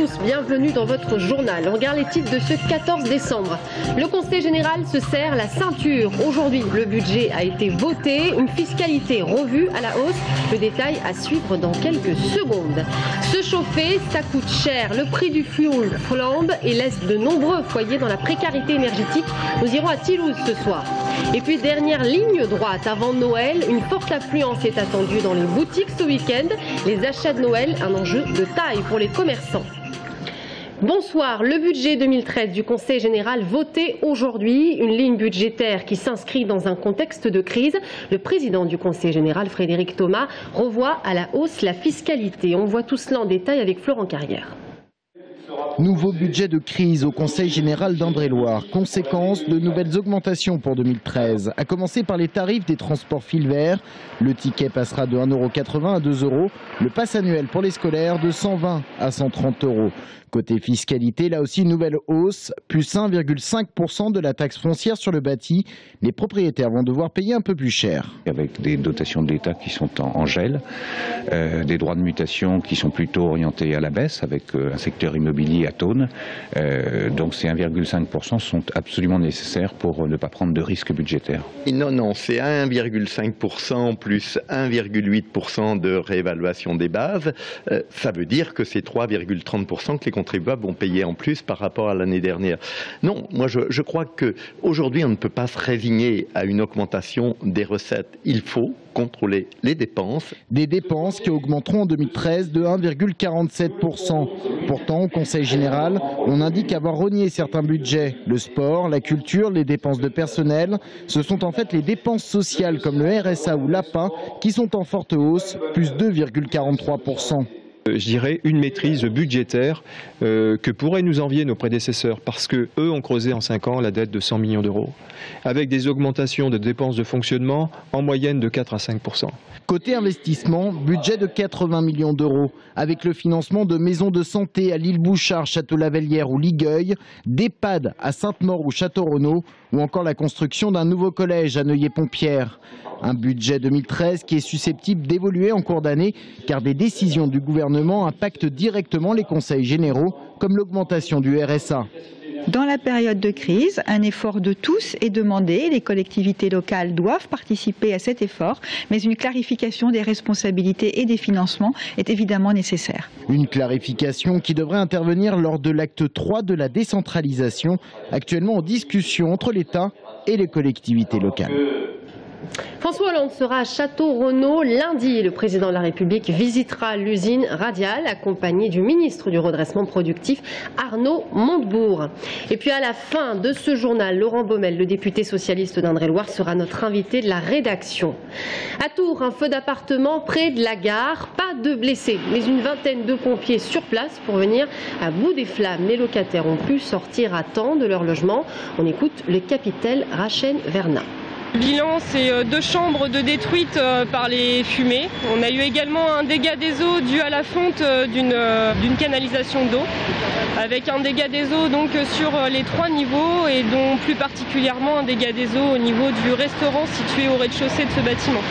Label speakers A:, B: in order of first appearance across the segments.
A: tous, bienvenue dans votre journal. On regarde les titres de ce 14 décembre. Le Conseil général se serre la ceinture. Aujourd'hui, le budget a été voté, une fiscalité revue à la hausse. Le détail à suivre dans quelques secondes. Se chauffer, ça coûte cher. Le prix du fioul flambe et laisse de nombreux foyers dans la précarité énergétique. Nous irons à Toulouse ce soir. Et puis dernière ligne droite avant Noël, une forte affluence est attendue dans les boutiques ce week-end. Les achats de Noël, un enjeu de taille pour les commerçants. Bonsoir, le budget 2013 du Conseil général voté aujourd'hui, une ligne budgétaire qui s'inscrit dans un contexte de crise. Le président du Conseil général, Frédéric Thomas, revoit à la hausse la fiscalité. On voit tout cela en détail avec Florent Carrière.
B: Nouveau budget de crise au Conseil général d'Indre-et-Loire. Conséquence de nouvelles augmentations pour 2013. À commencer par les tarifs des transports fil vert. Le ticket passera de 1,80 € à 2 €. Le pass annuel pour les scolaires de 120 à 130 €. Côté fiscalité, là aussi une nouvelle hausse, plus 1,5% de la taxe foncière sur le bâti. Les propriétaires vont devoir payer un peu plus cher.
C: Avec des dotations de l'État qui sont en gel, des droits de mutation qui sont plutôt orientés à la baisse, avec un secteur immobilier atone. Donc ces 1,5% sont absolument nécessaires pour ne pas prendre de risques budgétaires.
D: Non, c'est 1,5% plus 1,8% de réévaluation des bases. Ça veut dire que c'est 3,30% que les contribuables vont payer en plus par rapport à l'année dernière. Non, moi je crois qu'aujourd'hui on ne peut pas se résigner à une augmentation des recettes. Il faut contrôler les dépenses.
B: Des dépenses qui augmenteront en 2013 de 1,47%. Pourtant, au Conseil général, on indique avoir renié certains budgets. Le sport, la culture, les dépenses de personnel. Ce sont en fait les dépenses sociales comme le RSA ou l'APA qui sont en forte hausse, plus 2,43%.
E: Je dirais une maîtrise budgétaire que pourraient nous envier nos prédécesseurs parce qu'eux ont creusé en 5 ans la dette de 100 millions d'euros avec des augmentations de dépenses de fonctionnement en moyenne de 4 à 5%.
B: Côté investissement, budget de 80 millions d'euros avec le financement de maisons de santé à l'Île-Bouchard, Château-Lavellière ou Ligueuil, d'EHPAD à Sainte-Maure ou Château-Renaud ou encore la construction d'un nouveau collège à Neuilly-Pont-Pierre. Un budget 2013 qui est susceptible d'évoluer en cours d'année car des décisions du gouvernement impactent directement les conseils généraux comme l'augmentation du RSA.
F: Dans la période de crise, un effort de tous est demandé. Les collectivités locales doivent participer à cet effort, mais une clarification des responsabilités et des financements est évidemment nécessaire.
B: Une clarification qui devrait intervenir lors de l'acte 3 de la décentralisation, actuellement en discussion entre l'État et les collectivités locales.
A: François Hollande sera à Château-Renaud lundi. Le président de la République visitera l'usine Radial accompagné du ministre du redressement productif Arnaud Montebourg. Et puis à la fin de ce journal, Laurent Baumel, le député socialiste d'Indre-et-Loire, sera notre invité de la rédaction. À Tours, un feu d'appartement près de la gare. Pas de blessés, mais une vingtaine de pompiers sur place pour venir à bout des flammes. Les locataires ont pu sortir à temps de leur logement. On écoute le capitaine Rachel Verna.
G: Le bilan, c'est 2 chambres de détruites par les fumées. On a eu également un dégât des eaux dû à la fonte d'une canalisation d'eau, avec un dégât des eaux donc sur les 3 niveaux et dont plus particulièrement un dégât des eaux au niveau du restaurant situé au rez-de-chaussée de ce bâtiment.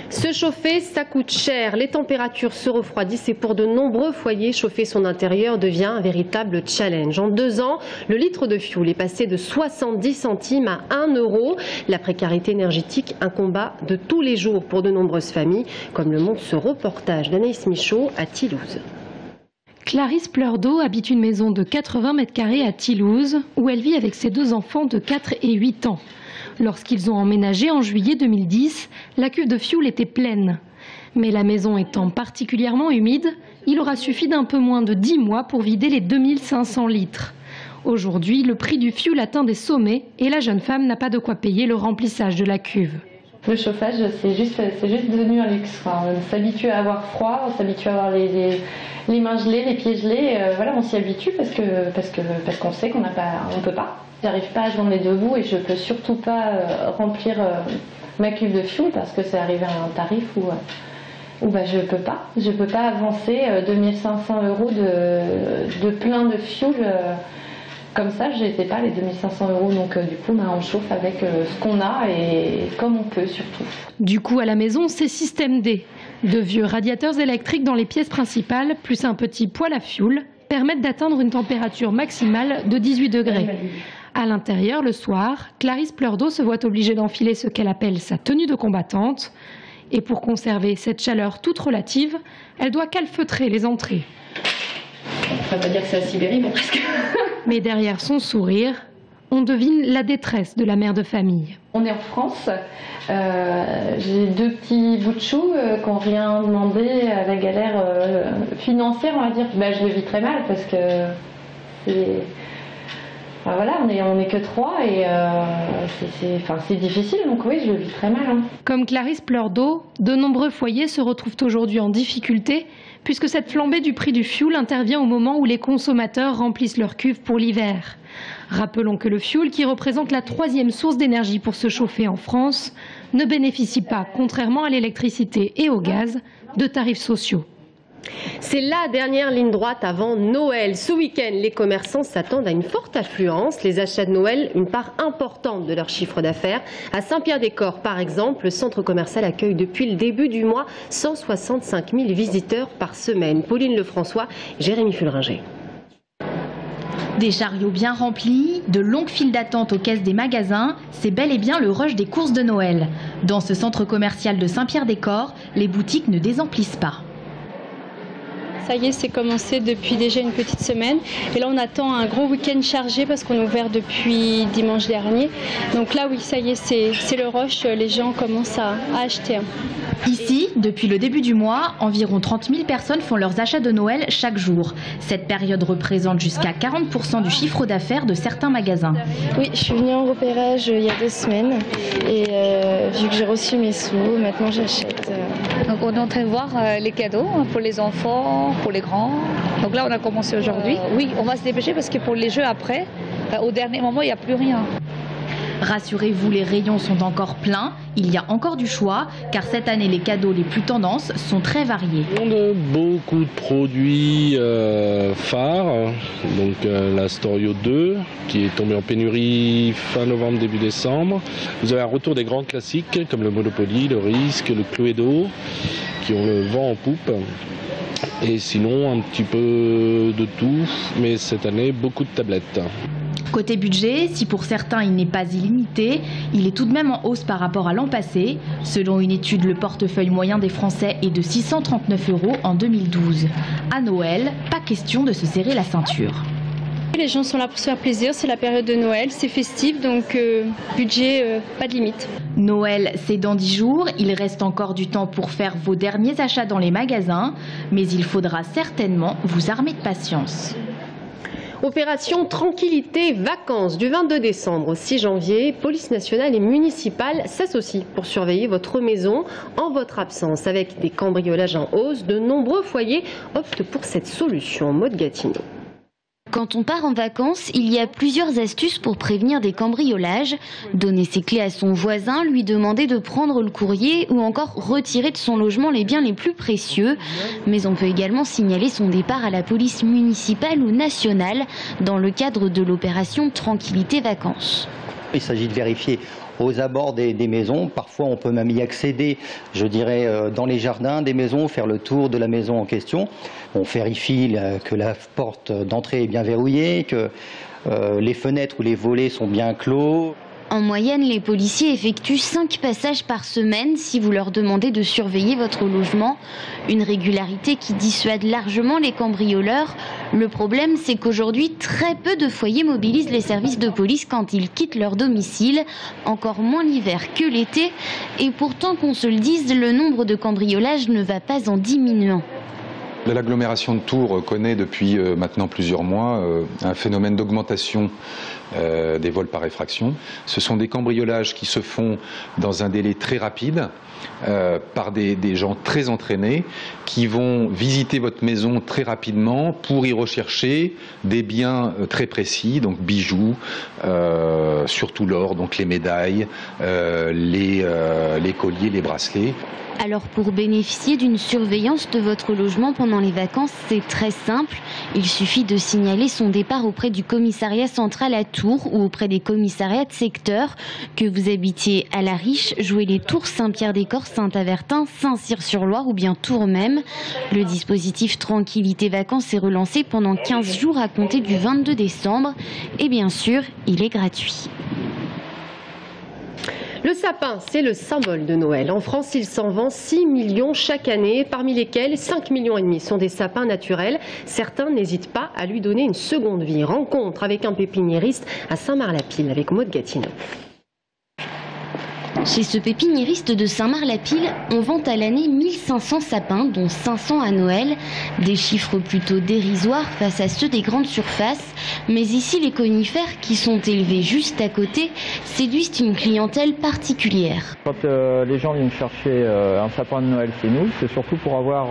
A: Se chauffer, ça coûte cher. Les températures se refroidissent et pour de nombreux foyers, chauffer son intérieur devient un véritable challenge. En 2 ans, le litre de fioul est passé de 70 centimes à 1 €. La précarité énergétique, un combat de tous les jours pour de nombreuses familles, comme le montre ce reportage d'Anaïs Michaud à Toulouse.
H: Clarisse Pleurdeau habite une maison de 80 mètres carrés à Toulouse, où elle vit avec ses 2 enfants de 4 et 8 ans. Lorsqu'ils ont emménagé en juillet 2010, la cuve de fioul était pleine. Mais la maison étant particulièrement humide, il aura suffi d'un peu moins de 10 mois pour vider les 2500 litres. Aujourd'hui, le prix du fioul atteint des sommets et la jeune femme n'a pas de quoi payer le remplissage de la cuve.
I: Le chauffage, c'est juste devenu un luxe. Enfin, on s'habitue à avoir froid, on s'habitue à avoir les mains gelées, les pieds gelés. Voilà, on s'y habitue parce qu'on sait qu'on ne peut pas. J'arrive pas à joindre les 2 bouts et je peux surtout pas remplir ma cuve de fioul parce que c'est arrivé à un tarif où je peux pas avancer 2500 € de plein de fioul. Comme ça, je n'étais pas les 2500 €, donc du coup, on chauffe avec ce qu'on a et comme on peut surtout.
H: Du coup, à la maison, c'est système D. De vieux radiateurs électriques dans les pièces principales, plus un petit poêle à fioul, permettent d'atteindre une température maximale de 18 degrés. À l'intérieur, le soir, Clarisse Pleurdeau se voit obligée d'enfiler ce qu'elle appelle sa tenue de combattante. Et pour conserver cette chaleur toute relative, elle doit calfeutrer les entrées.
I: On ne va pas dire que c'est la Sibérie, mais presque.
H: Mais derrière son sourire, on devine la détresse de la mère de famille.
I: On est en France, j'ai 2 petits bouts de chou qui n'ont rien demandé à la galère financière, on va dire. Je le vis très mal parce que voilà, on est que 3 et c'est difficile, donc oui, je le vis très mal. Hein.
H: Comme Clarisse Pleurdeau, de nombreux foyers se retrouvent aujourd'hui en difficulté puisque cette flambée du prix du fioul intervient au moment où les consommateurs remplissent leurs cuves pour l'hiver. Rappelons que le fioul, qui représente la 3e source d'énergie pour se chauffer en France, ne bénéficie pas, contrairement à l'électricité et au gaz, de tarifs sociaux.
A: C'est la dernière ligne droite avant Noël. Ce week-end, les commerçants s'attendent à une forte affluence. Les achats de Noël, une part importante de leur chiffre d'affaires. À Saint-Pierre-des-Corps, par exemple, le centre commercial accueille depuis le début du mois 165 000 visiteurs par semaine. Pauline Lefrançois, Jérémy Fulringer.
J: Des chariots bien remplis, de longues files d'attente aux caisses des magasins, c'est bel et bien le rush des courses de Noël. Dans ce centre commercial de Saint-Pierre-des-Corps, les boutiques ne désemplissent pas.
K: Ça y est, c'est commencé depuis déjà une petite semaine. Et là, on attend un gros week-end chargé parce qu'on est ouvert depuis dimanche dernier. Donc là, oui, ça y est, c'est le rush. Les gens commencent à acheter.
J: Ici, depuis le début du mois, environ 30 000 personnes font leurs achats de Noël chaque jour. Cette période représente jusqu'à 40% du chiffre d'affaires de certains magasins.
K: Oui, je suis venue en repérage il y a 2 semaines. Et vu que j'ai reçu mes sous, maintenant j'achète.
L: Donc on est en train de voir les cadeaux pour les enfants, pour les grands. Donc là, on a commencé aujourd'hui. Oui, on va se dépêcher parce que pour les jeux après, au dernier moment, il n'y a plus rien.
J: Rassurez-vous, les rayons sont encore pleins. Il y a encore du choix, car cette année, les cadeaux les plus tendances sont très variés.
M: On a beaucoup de produits phares. Donc l'Astorio 2, qui est tombé en pénurie fin novembre, début décembre. Vous avez un retour des grands classiques, comme le Monopoly, le Risque, le Cluedo, qui ont le vent en poupe. Et sinon, un petit peu de tout, mais cette année, beaucoup de tablettes.
J: Côté budget, si pour certains il n'est pas illimité, il est tout de même en hausse par rapport à l'an passé. Selon une étude, le portefeuille moyen des Français est de 639 € en 2012. À Noël, pas question de se serrer la ceinture.
K: Les gens sont là pour se faire plaisir, c'est la période de Noël, c'est festif, donc budget, pas de limite.
J: Noël, c'est dans 10 jours, il reste encore du temps pour faire vos derniers achats dans les magasins, mais il faudra certainement vous armer de patience.
A: Opération Tranquillité Vacances du 22 décembre au 6 janvier. Police nationale et municipale s'associent pour surveiller votre maison en votre absence. Avec des cambriolages en hausse, de nombreux foyers optent pour cette solution. Maud Gatineau.
N: Quand on part en vacances, il y a plusieurs astuces pour prévenir des cambriolages. Donner ses clés à son voisin, lui demander de prendre le courrier ou encore retirer de son logement les biens les plus précieux. Mais on peut également signaler son départ à la police municipale ou nationale dans le cadre de l'opération Tranquillité Vacances.
O: Il s'agit de vérifier aux abords des maisons. Parfois, on peut même y accéder, je dirais, dans les jardins des maisons, faire le tour de la maison en question. On vérifie que la porte d'entrée est bien verrouillée, que les fenêtres ou les volets sont bien clos.
N: En moyenne, les policiers effectuent 5 passages par semaine si vous leur demandez de surveiller votre logement. Une régularité qui dissuade largement les cambrioleurs. Le problème, c'est qu'aujourd'hui, très peu de foyers mobilisent les services de police quand ils quittent leur domicile. Encore moins l'hiver que l'été. Et pourtant, qu'on se le dise, le nombre de cambriolages ne va pas en diminuant.
P: L'agglomération de Tours connaît depuis maintenant plusieurs mois un phénomène d'augmentation des vols par effraction. Ce sont des cambriolages qui se font dans un délai très rapide par des gens très entraînés qui vont visiter votre maison très rapidement pour y rechercher des biens très précis, donc bijoux, surtout l'or, donc les médailles, les colliers, les bracelets.
N: Alors pour bénéficier d'une surveillance de votre logement pendant les vacances, c'est très simple. Il suffit de signaler son départ auprès du commissariat central à Tours ou auprès des commissariats de secteur. Que vous habitiez à La Riche, Joué-les-Tours, Saint-Pierre-des-Corps, Saint-Avertin, Saint-Cyr-sur-Loire ou bien Tours même. Le dispositif Tranquillité Vacances est relancé pendant 15 jours à compter du 22 décembre. Et bien sûr, il est gratuit.
A: Le sapin, c'est le symbole de Noël. En France, il s'en vend 6 millions chaque année, parmi lesquels 5,5 millions sont des sapins naturels. Certains n'hésitent pas à lui donner une seconde vie. Rencontre avec un pépiniériste à Saint-Marc-la-Pile avec Maud Gatineau.
N: Chez ce pépiniériste de Saint-Marc-la-Pile, on vend à l'année 1500 sapins, dont 500 à Noël. Des chiffres plutôt dérisoires face à ceux des grandes surfaces. Mais ici, les conifères, qui sont élevés juste à côté, séduisent une clientèle particulière.
Q: Quand les gens viennent chercher un sapin de Noël chez nous, c'est surtout pour avoir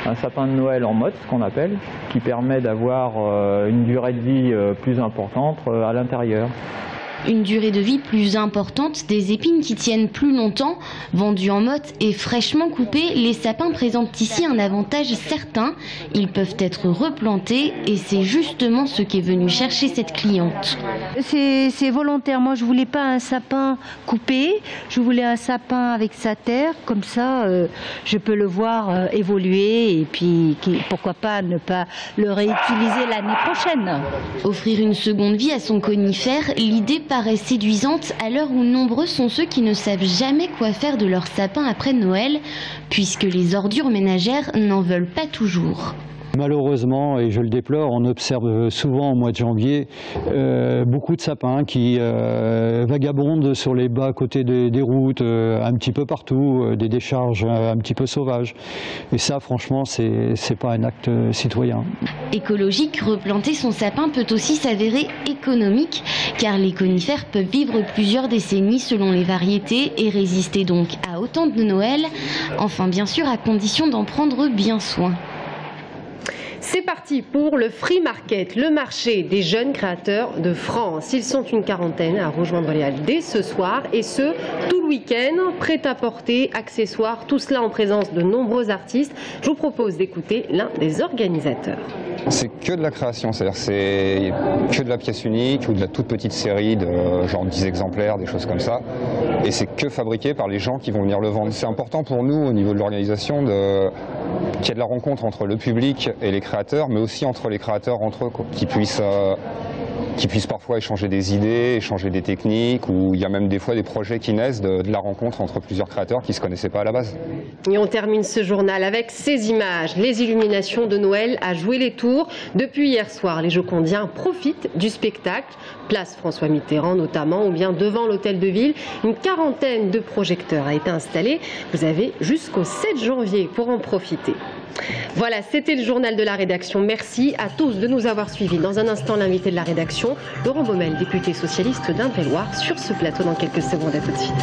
Q: un sapin de Noël en mode, ce qu'on appelle, qui permet d'avoir une durée de vie plus importante à l'intérieur.
N: Une durée de vie plus importante, des épines qui tiennent plus longtemps. Vendus en motte et fraîchement coupés, les sapins présentent ici un avantage certain. Ils peuvent être replantés et c'est justement ce qu'est venu chercher cette cliente.
R: C'est volontaire. Moi, je voulais pas un sapin coupé. Je voulais un sapin avec sa terre. Comme ça, je peux le voir évoluer et puis pourquoi pas ne pas le réutiliser l'année prochaine.
N: Offrir une seconde vie à son conifère, l'idée paraît séduisante à l'heure où nombreux sont ceux qui ne savent jamais quoi faire de leur sapin après Noël, puisque les ordures ménagères n'en veulent pas toujours.
S: Malheureusement, et je le déplore, on observe souvent au mois de janvier beaucoup de sapins qui vagabondent sur les bas-côtés des routes, un petit peu partout, des décharges un petit peu sauvages. Et ça, franchement, c'est pas un acte citoyen.
N: Écologique, replanter son sapin peut aussi s'avérer économique, car les conifères peuvent vivre plusieurs décennies selon les variétés et résister donc à autant de Noël, enfin bien sûr à condition d'en prendre bien soin.
A: C'est parti pour le Free Market, le marché des jeunes créateurs de France. Ils sont une quarantaine à rejoindre les Halles dès ce soir et ce, tout le week-end, prêt-à-porter, accessoires, tout cela en présence de nombreux artistes. Je vous propose d'écouter l'un des organisateurs.
T: C'est que de la création, c'est-à-dire c'est que de la pièce unique ou de la toute petite série de genre 10 exemplaires, des choses comme ça. Et c'est que fabriqué par les gens qui vont venir le vendre. C'est important pour nous au niveau de l'organisation qu'il y ait de la rencontre entre le public et les créateurs, mais aussi entre les créateurs entre eux, qui puissent parfois échanger des idées, échanger des techniques, ou il y a même des fois des projets qui naissent de la rencontre entre plusieurs créateurs qui ne se connaissaient pas à la base.
A: Et on termine ce journal avec ces images, les illuminations de Noël à Joué-les-Tours. Depuis hier soir, les Jocondiens profitent du spectacle, place François Mitterrand notamment, ou bien devant l'hôtel de ville. Une quarantaine de projecteurs a été installée. Vous avez jusqu'au 7 janvier pour en profiter. Voilà, c'était le journal de la rédaction. Merci à tous de nous avoir suivis. Dans un instant, l'invité de la rédaction, Laurent Baumel, député socialiste d'Indre-et-Loire, sur ce plateau dans quelques secondes. À tout de suite.